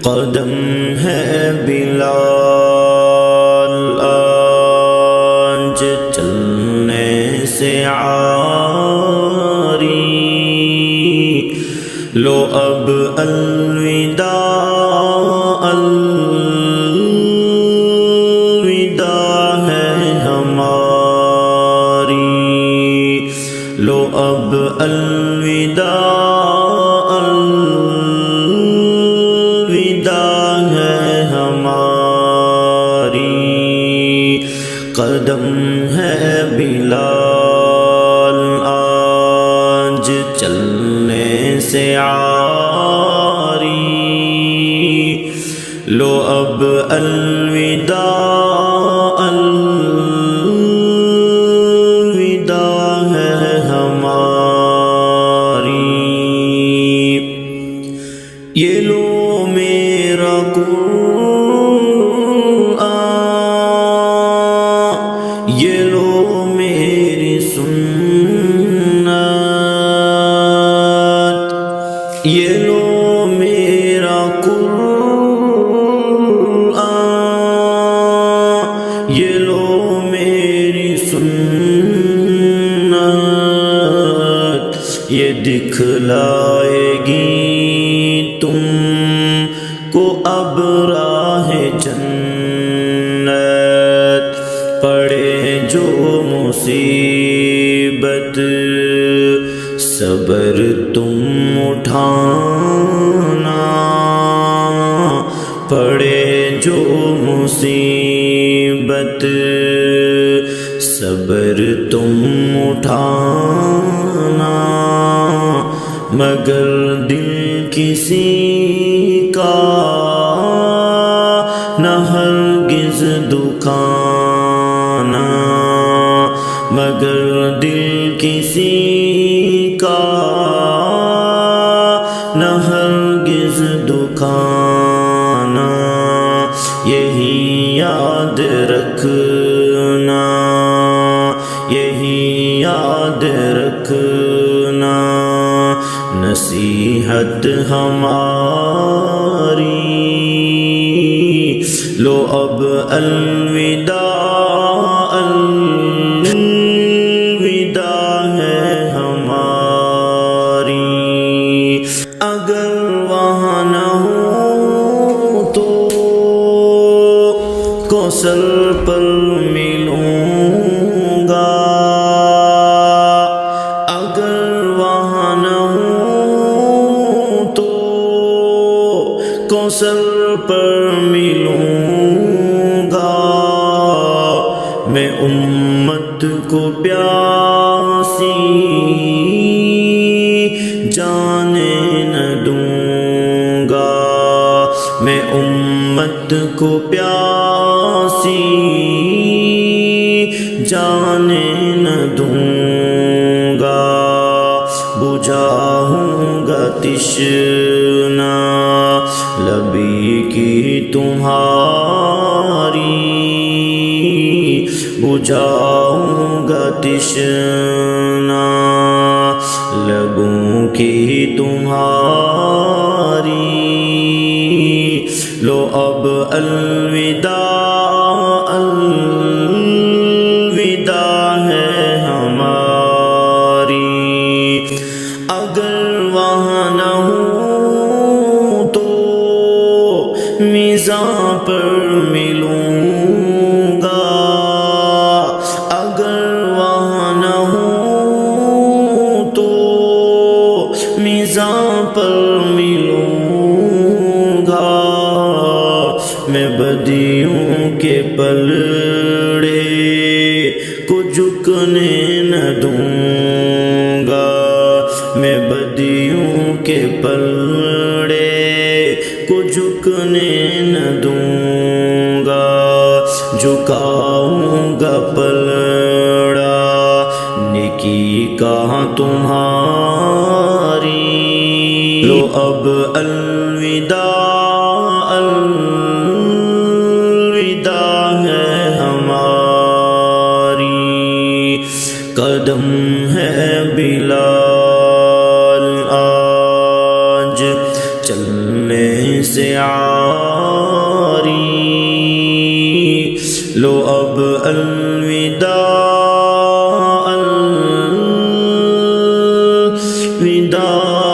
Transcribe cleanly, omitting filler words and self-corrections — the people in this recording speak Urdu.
قدم ہے بلال آج چلنے سے عاری، لو اب الوداع الوداع ہے ہماری، لو اب الوداع الوداع ہے ہماری، قدم ہے بلال آج چلنے سے عاری، لو اب الوداع الوداع ہے ہماری، یہ لو میرا قرآن، یہ لو میری سنت، یہ لو میرا قرآن، یہ لو میری سنت، یہ دکھلائے گی تم کو اب راہ جنت، پڑے جو مصیبت صبر تم اٹھانا، پڑے جو مصیبت صبر تم اٹھانا، مگر دل کسی کا نہ ہرگز دکھانا، مگر دل کسی کا نہ ہرگز دکھانا، یہی یاد رکھنا، یہی یاد رکھنا، نصیحت ہماری، لو اب الوداع الوداع ہے ہماری، اگر وہاں نہ ہوں تو کوثر پر ملوں گا، اگر وہاں نہ ہوں تو کوثر پر ملوں گا، میں امت کو پیاسی جانے نہ دوں گا، میں امت کو پیاسی جانے نہ دوں گا، بجھاؤں گا تشنا لبی کی تمہاری، بجھاؤں گا تشنا لبوں کی تمہاری، لو اب الوداع الوداع ہے ہماری، اگر وہاں نہ ہوں تو میزاں پر ملوں گا، اگر وہاں نہ ہوں تو میزاں پر ملوں گا، میں بدیوں کے پلڑے کو جھکنے نہ دوں گا، میں بدیوں کے پلڑے کو جھکنے نہ دوں گا، جھکاؤں گا پلڑا نیکی کا تمہاری، لو اب الوداع الوداع ہے ہماری، قدم ہے بلال آج چلنے سے عاری لو اب الوداع الوداع